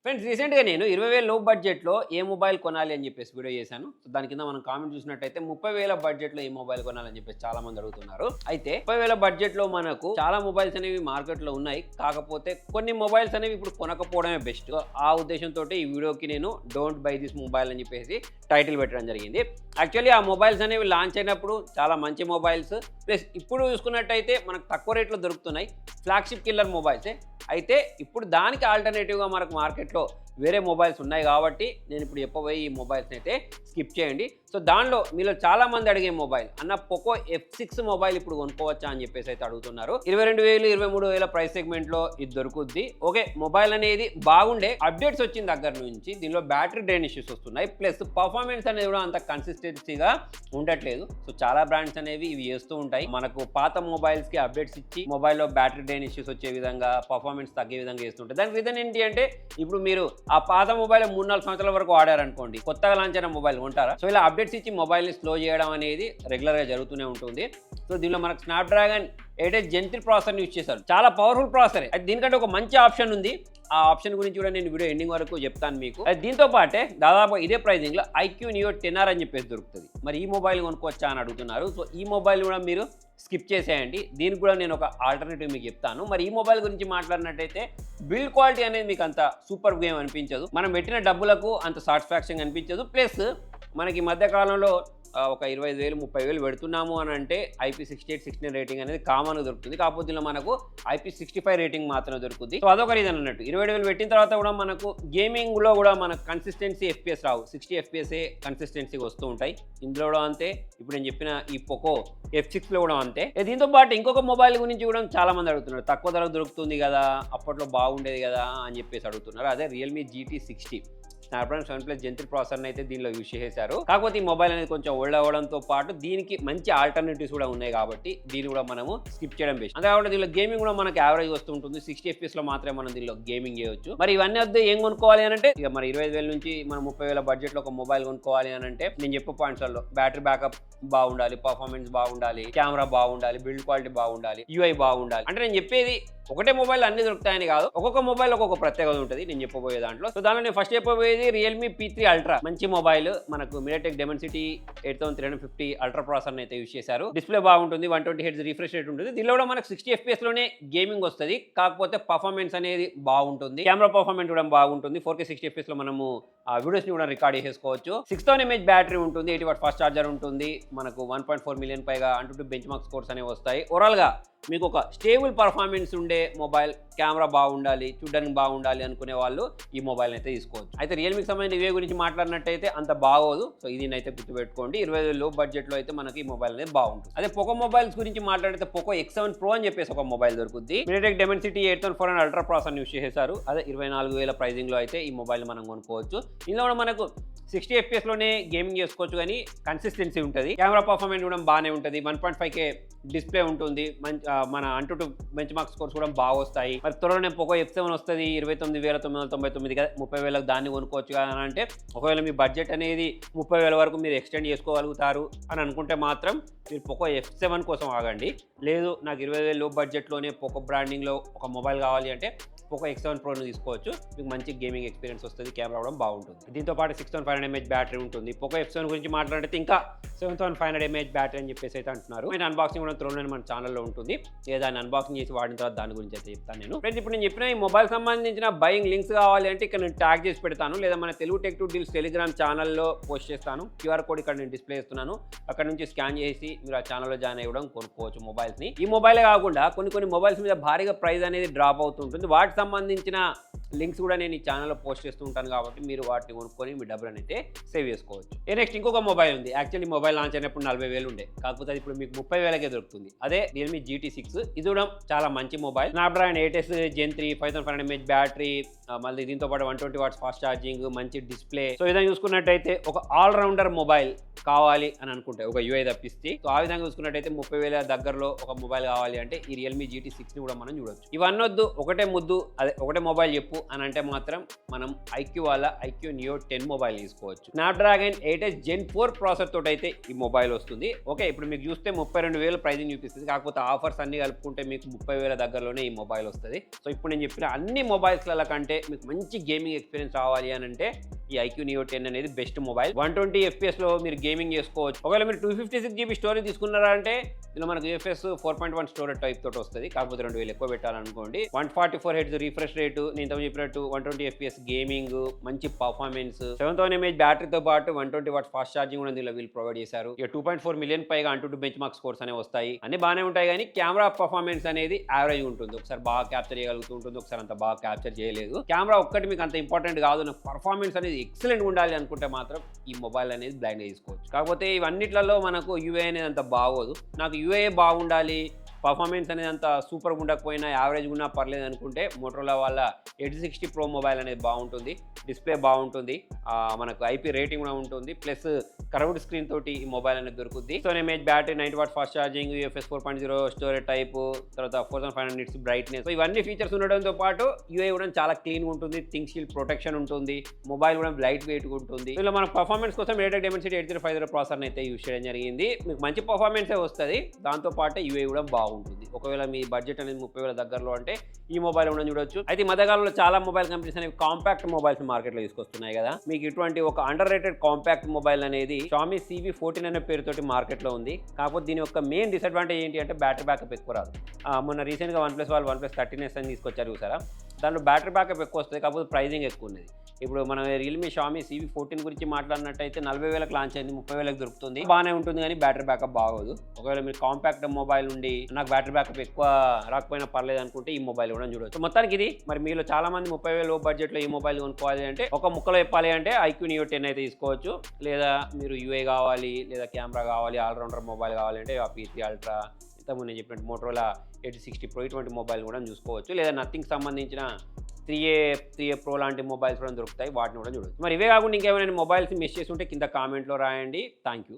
Friends రీసెంట్‌గా నేను 20,000 లో బడ్జెట్‌లో ఏ మొబైల్ కొనాలి అని చెప్పేసి వీడియో చేశాను. సో దాని కింద మనం కామెంట్ చూసినట్టయితే 30,000 బడ్జెట్‌లో ఏ మొబైల్ కొనాలని చెప్పేసి చాలా మంది అడుగుతున్నారు. అయితే 30,000 బడ్జెట్‌లో మనకు చాలా మొబైల్స్ అనేవి మార్కెట్‌లో ఉన్నాయి. కాకపోతే కొన్ని మొబైల్స్ అనేవి ఇప్పుడు కొనకపోవడమే బెస్ట్. ఆ ఉద్దేశంతోటి ఈ వీడియోకి నేను డోంట్ బై దిస్ మొబైల్ అని చెప్పేసి టైటిల్ పెట్టడం జరిగింది. యాక్చువల్లీ ఆ మొబైల్స్ అనేవి లాంచ్ అయినప్పుడు చాలా మంచి మొబైల్స్ ప్లస్ ఇప్పుడు చూసుకున్నట్టయితే మనకు తక్కువ రేట్లో దొరుకుతున్నాయి. ఫ్లాగ్‌షిప్ కిల్లర్ మొబైల్సే. అయితే ఇప్పుడు దానికి ఆల్టర్నేటివ్‌గా మనకు మార్కెట్‌లో వేరే మొబైల్స్ ఉన్నాయి కాబట్టి నేను ఇప్పుడు చెప్పబోయే ఈ మొబైల్స్ని అయితే స్కిప్ చేయండి. సో దానిలో మీలో చాలామంది అడిగే మొబైల్ అన్న పోకో F6 మొబైల్ ఇప్పుడు కొనుక్కోవచ్చా అని చెప్పేసి అయితే అడుగుతున్నారు. 22,000 23,000 ప్రైస్ సెగ్మెంట్లో ఇది దొరుకుద్ది. ఓకే, మొబైల్ అనేది బాగుండే అప్డేట్స్ వచ్చిన దగ్గర నుంచి దీనిలో బ్యాటరీ డ్రైన్ ఇష్యూస్ వస్తున్నాయి. ప్లస్ పర్ఫార్మెన్స్ అనేది కూడా అంత కన్సిస్టెన్సీగా ఉండట్లేదు. సో చాలా బ్రాండ్స్ అనేవి ఇవి చేస్తూ ఉంటాయి. మనకు పాత మొబైల్స్కి అప్డేట్స్ ఇచ్చి మొబైల్లో బ్యాటరీ డ్రైన్ ఇష్యూస్ వచ్చే విధంగా పర్ఫార్మెన్స్ తగ్గే విధంగా చేస్తుంటాయి. దానికి రీజన్ ఏంటి అంటే ఇప్పుడు మీరు ఆ పాత మొబైల్ 3-4 సంవత్సరాల వరకు వాడారనుకోండి, కొత్తగా లాంచ్ అయిన మొబైల్ కొంటారా? సో ఇలా అప్డేట్స్ ఇచ్చి మొబైల్ని స్లో చేయడం అనేది రెగ్యులర్గా జరుగుతూనే ఉంటుంది. సో దీనిలో మనకు స్నాప్డ్రాగన్ 8 Gen 3 ప్రాసెసర్ని యూజ్ చేశారు. చాలా పవర్ఫుల్ ప్రాసెసర్. అయితే దీనికంటే ఒక మంచి ఆప్షన్ ఉంది. ఆ ఆప్షన్ గురించి కూడా నేను వీడియో ఎండింగ్ వరకు చెప్తాను మీకు. దీంతో పాటే దాదాపు ఇదే ప్రైజింగ్లో IQ Neo 10R అని చెప్పేసి దొరుకుతుంది. మరి ఈ మొబైల్ కొనుక్కోవచ్చా అని అడుగుతున్నారు. సో ఈ మొబైల్ కూడా మీరు స్కిప్ చేసేయండి. దీనికి కూడా నేను ఒక ఆల్టర్నేటివ్ మీకు చెప్తాను. మరి ఈ మొబైల్ గురించి మాట్లాడినట్టయితే బిల్డ్ క్వాలిటీ అనేది మీకు అంత సూపర్ గేమ్ అనిపించదు. మనం పెట్టిన డబ్బులకు అంత సాటిస్ఫాక్షన్ అనిపించదు. ప్లస్ మనకి ఈ మధ్య కాలంలో ఒక 25,000 30,000 పెడుతున్నాము అని అంటే IP68 69 రేటింగ్ అనేది కామన్గా దొరుకుతుంది. కాకపోతే ఇలా మనకు IP65 రేటింగ్ మాత్రమే దొరుకుతుంది. సో అదొక రీజన్ అన్నట్టు. 27,000 పెట్టిన తర్వాత కూడా మనకు గేమింగ్లో కూడా మనకు కన్సిస్టెన్సీ FPS రావు. 60 FPS కన్సిస్టెన్సీగా వస్తూ ఉంటాయి. ఇందులో కూడా అంతే. ఇప్పుడు నేను చెప్పిన ఈ పోకో F6లో కూడా అంతే. దీంతో పాటు ఇంకొక మొబైల్ గురించి కూడా చాలా మంది అడుగుతున్నారు. తక్కువ ధరకు దొరుకుతుంది కదా, అప్పట్లో బాగుండేది కదా అని చెప్పేసి అడుగుతున్నారు. అదే Realme GT60 స్నాప్డ్రాగన్ 7+ Gen 3 ప్రాసెసర్ని అయితే దీనిలో యూజ్ చేశారు. కాకపోతే ఈ మొబైల్ అనేది కొంచెం ఓల్డ్ అవ్వడంతో పాటు దీనికి మంచి ఆల్టర్నేటివ్స్ కూడా ఉన్నాయి కాబట్టి దీన్ని కూడా మనము స్కిప్ చేయడం బెస్ట్. అంతే కాబట్టి దీనిలో గేమింగ్ కూడా మనకు యావరేజ్ వస్తుంటుంది. 60 FPS లో మాత్రమే మనం దీనిలో గేమింగ్ చేయొచ్చు. మరి ఇవన్నీ వద్ద ఏం కొనుక్కోవాలి అని అంటే ఇక మరి 25,000 నుంచి మనం 30,000 బడ్జెట్లో ఒక మొబైల్ కొనుక్కోవాలి అని అంటే నేను చెప్పే పాయింట్స్లలో బ్యాటరీ బ్యాకప్ బాగుండాలి, పర్ఫార్మెన్స్ బాగుండాలి, కెమెరా బాగుండాలి, బిల్డ్ క్వాలిటీ బాగుండాలి, UI బాగుండాలి. అంటే నేను చెప్పేది ఒకటే మొబైల్ అన్ని దొరుకుతాయని కాదు, ఒక్కొక్క మొబైల్ ఒక్కొక్క ప్రత్యేకత ఉంటుంది నేను చెప్పబోయే దాంట్లో. సో దానిలో నేను ఫస్ట్ చెప్పబోయేది Realme P3 Ultra. మంచి మొబైల్. మనకు MediaTek Dimensity 8350 అల్ట్రా ప్రాసెసర్ని అయితే యూజ్ చేశారు. డిస్ప్లే బాగుంటుంది, 120 Hz రిఫ్రెష్ రేట్ ఉంటుంది. దీనిలో కూడా మనకు 60 FPS లోనే గేమింగ్ వస్తుంది. కాకపోతే పర్ఫార్మెన్స్ అనేది బాగుంటుంది, కెమెరా పర్ఫార్మెన్స్ కూడా బాగుంటుంది. 4K 60 FPS లో మనము ఆ వీడియోస్ ని కూడా రికార్డ్ చేసుకోవచ్చు. 6000 mAh బ్యాటరీ ఉంటుంది, 80 వాట్ ఫాస్ట్ ఛార్జర్ ఉంటుంది. మనకు 1.4 మిలియన్ పైగా అంటూ బెంచ్ మార్క్ స్కోర్స్ అనేవి వస్తాయి. ఓవరాల్ గా మీకు ఒక స్టేబుల్ పర్ఫార్మెన్స్ ఉండే మొబైల్, కెమెరా బాగుండాలి, చూడడానికి బాగుండాలి అనుకునే వాళ్ళు ఈ మొబైల్ అయితే తీసుకోవచ్చు. అయితే రియల్మీకి సంబంధించిన ఇవే గురించి మాట్లాడినట్టయితే అంత బాగోదు. సో ఇది అయితే గుర్తుపెట్టుకోండి. 25,000 లో బడ్జెట్లో అయితే మనకి ఈ మొబైల్ అనేది బాగుంటుంది. అదే పోకో మొబైల్స్ గురించి మాట్లాడితే పోకో X7 Pro అని చెప్పేసి ఒక మొబైల్ దొరుకుతుంది. MediaTek Dimensity 8400 ultra processor use చేశారు. అదే 24,000 ప్రైజింగ్ లో అయితే ఈ మొబైల్ మనం కొనుక్కోవచ్చు. ఇందులో కూడా మనకు 60 FPS లోనే గేమింగ్ చేసుకోవచ్చు, కానీ కన్సిస్టెన్సీ ఉంటుంది. కెమెరా పర్ఫార్మెన్స్ కూడా బాగానే ఉంటుంది. 1.5K డిస్ప్లే ఉంటుంది. మన అంటూ బెంచ్ మార్క్ స్కోర్స్ కూడా బాగా వస్తాయి. మరి త్వరలోనే పోకో F7 వస్తుంది. 29,999 కదా, 30,000 దాన్ని కొనుక్కోవచ్చు అని అంటే ఒకవేళ మీ బడ్జెట్ అనేది 30,000 వరకు మీరు ఎక్స్టెండ్ చేసుకోగలుగుతారు అని అనుకుంటే మాత్రం మీరు పోకో F7 కోసం ఆగండి. లేదు నాకు 20,000 లో బడ్జెట్లోనే పోకో బ్రాండింగ్లో ఒక మొబైల్ కావాలి అంటే పోకో X7 Proని తీసుకోవచ్చు. మీకు మంచి గేమింగ్ ఎక్స్పీరియన్స్ వస్తుంది, కెమెరా కూడా బాగుంటుంది. దీంతో పాటు 6500 mAh బ్యాటరీ ఉంటుంది. పోకో F7 గురించి మాట్లాడితే ఇంకా 7500 mAh బ్యాటరీ అని చెప్పేసి అయితే అంటున్నారు. నేను అన్బాక్సింగ్ కూడా త్వరలోనే మన ఛానల్లో ఉంటుంది. దాన్ని అన్బాక్సింగ్ చేసి వాడిన తర్వాత దాని గురించి అయితే చెప్తాను నేను. ఫ్రెండ్స్ ఇప్పుడు నేను చెప్పిన ఈ మొబైల్ సంబంధించిన బయింగ్ లింక్స్ కావాలి అంటే ఇక్కడ నేను ట్యాగ్ చేసి పెడతాను, లేదా మన Telugu tech to deals Telegram ఛానల్లో పోస్ట్ చేస్తాను. QR కోడ్ ఇక్కడ నేను డిస్ప్లే చేస్తున్నాను. అక్కడ నుంచి స్కాన్ చేసి మీరు ఆ ఛానల్లో జాయిన్ అయ్యడం కొనుక్కోవచ్చు మొబైల్స్ని. ఈ మొబైలే కాకుండా కొన్ని మొబైల్స్ మీద భారీగా ప్రైస్ అనేది డ్రాప్ అవుతుంటుంది. వాటికి సంబంధించిన లింక్స్ కూడా నేను ఈ ఛానల్లో పోస్ట్ చేస్తూ ఉంటాను కాబట్టి మీరు వాటిని కొనుక్కొని మీ డబ్బులను అయితే సేవ్ చేసుకోవచ్చు. నెక్స్ట్ ఇంకొక మొబైల్ ఉంది. యాక్చువల్లీ మొబైల్ లాంచ్ అయినప్పుడు 40,000 ఉండే, కాకపోతే అది ఇప్పుడు మీకు 30,000కే దొరుకుతుంది. అదే Realme GT6. ఇది కూడా చాలా మంచి mobile. Snapdragon 8 Gen 3 5500 mAh battery, మళ్ళీ దీంతో పాటు 120 వాట్స్ ఫాస్ట్ ఛార్జింగ్, మంచి డిస్ప్లే. సో విధంగా చూసుకున్నట్టయితే ఒక ఆల్రౌండర్ మొబైల్ కావాలి అని అనుకుంటే ఒక UI తప్పిస్తే, సో ఆ విధంగా చూసుకున్నట్టయితే 30,000 దగ్గరలో ఒక మొబైల్ కావాలి అంటే ఈ Realme GT6ని కూడా మనం చూడొచ్చు. ఇవన్నీ వద్దు, ఒకటే ముద్దు అదే ఒకటే మొబైల్ చెప్పు అని అంటే మాత్రం మనం ఐక్యూ వాళ్ళ ఐక్యూ నియో 10 మొబైల్ తీసుకోవచ్చు. స్నాప్డ్రాగన్ 8s Gen 4 ప్రాసెసర్ తోటి అయితే ఈ మొబైల్ వస్తుంది. ఓకే, ఇప్పుడు మీకు చూస్తే 32,000 ప్రైజింగ్ చూపిస్తుంది. కాకపోతే ఆఫర్స్ అన్ని కలుపుకుంటే మీకు 30,000 దగ్గరలోనే ఈ మొబైల్ వస్తుంది. సో ఇప్పుడు నేను చెప్పిన అన్ని మొబైల్స్ల కంటే మీకు మంచి గేమింగ్ ఎక్స్పీరియన్స్ రావాలి అని అంటే ఈ ఐక్యూ నియో 10 అనేది బెస్ట్ మొబైల్. 120 FPS లో మీరు గేమింగ్ చేసుకోవచ్చు. ఒకవేళ మీరు 256GB స్టోరేజ్ తీసుకున్నారా అంటే ఇందులో మనకు UFS 4.1 స్టోరేజ్ టైప్ తోటి వస్తుంది. కాకపోతే 2,000 ఎక్కువ పెట్టాలనుకోండి. 144 Hz రిఫ్రెష్ రేటు, నేను ఇంతకు చెప్పినట్టు 120 FPS గేమింగ్, మంచి పర్ఫార్మెన్స్, 7000 mAh బ్యాటరీతో పాటు 120 వాట్స్ ఫాస్ట్ ఛార్జింగ్ కూడా ఇందులో వీళ్ళు ప్రొవైడ్ చేశారు. ఇక 2.4 మిలియన్ పైగా అంటూ బెంచ్ మార్క్ స్కోర్స్ అనేవి వస్తాయి. అన్ని బాగానే ఉంటాయి, కానీ కెమెరా పర్ఫార్మెన్స్ అనేది యావరేజ్ ఉంటుంది. ఒకసారి బాగా క్యాప్చర్ చేయగలుగుతూ ఉంటుంది, ఒకసారి అంత బాగా క్యాప్చర్ చేయలేదు. కెమెరా ఒక్కటి మీకు అంత ఇంపార్టెంట్ కాదు, పర్ఫార్మెన్స్ అనేది ఎక్సలెంట్ ఉండాలి అనుకుంటే మాత్రం ఈ మొబైల్ అనేది బ్లైండ్ తీసుకోవచ్చు. కాకపోతే ఇవన్నిట్లలో మనకు యూఏ అనేది అంత బాగోదు. నాకు యూఏ బాగుండాలి, పర్ఫార్మెన్స్ అనేది అంత సూపర్గా ఉండకపోయినా యావరేజ్ ఉన్నా పర్లేదు అనుకుంటే మోటరోలా వాళ్ళ 860 Pro మొబైల్ అనేది బాగుంటుంది. డిస్ప్లే బాగుంటుంది, మనకు IP రేటింగ్ కూడా ఉంటుంది, ప్లస్ కర్వ్డ్ స్క్రీన్ తోటి ఈ మొబైల్ అనేది దొరుకుతుంది. So mAh battery, 90 watt fast charging, UFS 4.0 storage type, తర్వాత 4500 నిట్స్ బ్రైట్నెస్. సో ఇవన్నీ ఫీచర్స్ ఉండడంతో పాటు యూఐ కూడా చాలా క్లీన్గా ఉంటుంది, థింక్ షీల్డ్ ప్రొటెక్షన్ ఉంటుంది, మొబైల్ కూడా లైట్ వెయిట్గా ఉంటుంది. ఇలా మన పర్ఫార్మెన్స్ కోసం MediaTek Dimensity 8050 ప్రాసెసర్ అయితే యూజ్ చేయడం జరిగింది. మీకు మంచి పర్ఫార్మెన్సే వస్తుంది, దాంతోపాటు యూఐ కూడా బాగుంటుంది. ఒకవేళ మీ బడ్జెట్ అనేది 30,000 దగ్గరలో అంటే ఈ మొబైల్ ఉండడం చూడొచ్చు. అయితే ఈ మధ్యకాలంలో చాలా మొబైల్ కంపెనీస్ అనేవి కాంపాక్ట్ మొబైల్స్ మార్కెట్లో తీసుకొస్తున్నాయి కదా. మీకు ఇటువంటి ఒక అండర్ రేటెడ్ కాంపాక్ట్ మొబైల్ అనేది Xiaomi CV14 అనే పేరుతోటి మార్కెట్లో ఉంది. కాకపోతే దీని యొక్క మెయిన్ డిసడ్వాంటేజ్ ఏంటి అంటే బ్యాటరీ బ్యాకప్ ఎక్కువ రాదు. మొన్న రీసెంట్గా OnePlus వాళ్ళు OnePlus 13s అని తీసుకొచ్చారు చూసారా, దాంట్లో బ్యాటరీ బ్యాకప్ ఎక్కువ వస్తుంది, కాకపోతే ప్రైజింగ్ ఎక్కువ ఉన్నది. ఇప్పుడు మనం రియల్మీ Xiaomi CV14 గురించి మాట్లాడినట్టయితే 40,000కి లాంచ్ అయింది, 30,000కి దొరుకుతుంది. బాగానే ఉంటుంది, కానీ బ్యాటరీ బ్యాకప్ బాగోదు. ఒకవేళ మీరు కాంపాక్ట్ మొబైల్ ఉండి నాకు బ్యాటరీ బ్యాకప్ ఎక్కువ రాకపోయినా పర్లేదు అనుకుంటే ఈ మొబైల్ కూడా చూడవచ్చు. మొత్తానికి ఇది మరి మీలో చాలా మంది 30,000 లో బడ్జెట్లో ఈ మొబైల్ కొనుక్కోవాలి అంటే ఒక ముక్కలో చెప్పాలి అంటే ఐక్యూ నియో 10 అయితే తీసుకోవచ్చు. లేదా మీరు యూఐ కావాలి, లేదా కెమెరా కావాలి, ఆల్రౌండర్ మొబైల్ కావాలంటే ఆ P3 Ultra, ఇంతకుముందు నేను చెప్పినట్టు మోటరోలా 860 Pro ఇటువంటి మొబైల్ కూడా చూసుకోవచ్చు. లేదా నథింగ్ సంబంధించిన 3A Pro లాంటి మొబైల్స్ కూడా దొరుకుతాయి, వాటిని కూడా చూడవచ్చు. మరి ఇవే కాకుండా ఇంకేమైనా మొబైల్స్ మిస్ చేసి ఉంటే కింద కామెంట్లో రాయండి. Thank you.